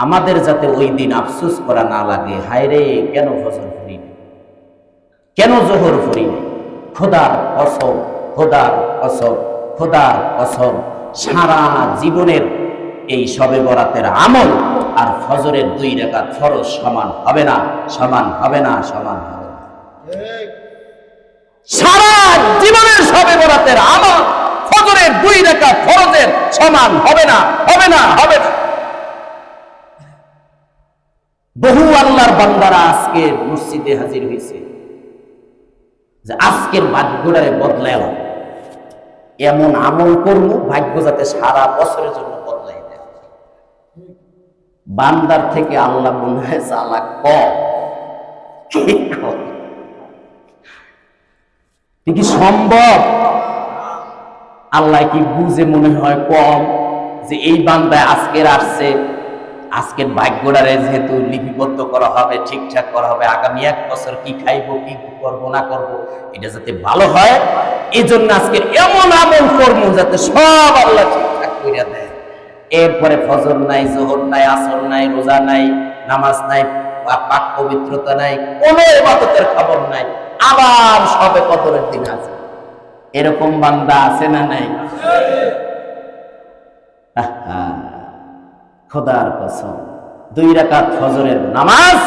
আমাদের যাতে ওই দিন আফসোস করা না লাগে, হায় রে কেন ফজর পড়ি না, কেন জোহর পড়ি না। খোদার কসম, খোদার কসম, খোদার কসম, সারা জীবনের এই শবে বরাতের আমল আর ফজরের 2 রাকাত ফরজ সমান হবে না, সমান হবে না, সমান হবে না। সারা জীবনের শবে বরাতের আমল ফজরের 2 রাকাত ফরজের সমান হবে না, হবে না, হবে না। বহু আল্লাহর বান্দারা আজকে মসজিদে হাজির হয়েছে যে আজকের ভাগ্যটারে বদলায় এমন আমল করব ভাগ্য যাতে সারা বছরের জন্য বদলাই দেয়। বান্দার থেকে আল্লাহ মনে হয় চালাক কম। কি সম্ভব? আল্লাহ কি বুঝে মনে হয় কম যে এই বান্দায় আজকের আসছে, আজকের ভাগ্যটারে যেহেতু লিপিবদ্ধ করা হবে, ঠিকঠাক করা হবে, আগামী 1 বছর কি খাইবো, কি করবো না করবো, এটা যাতে ভালো হয়, এই জন্য আজকের এমন আমল করবো যাতে সব আল্লাহ ঠিকঠাক করে দেয়। এরপরে ফজর নাই, জোহর নাই, আসর নাই, রোজা নাই, নামাজ নাই, পাক পবিত্রতা নাই, কোনো ইবাদতের খবর নাই, আবার সবে কদরের দিন আছে। এরকম বান্দা আছে না নাই? খোদার কসম, 2 রাকাত ফজরের নামাজ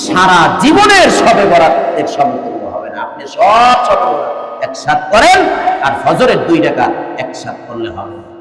সারা জীবনের শবে বরাতের সমতুল্য হবে না। আপনি সব শবে বরাত একসাথে করেন আর ফজরের 2 রাকাত একসাথে করলে হবে না।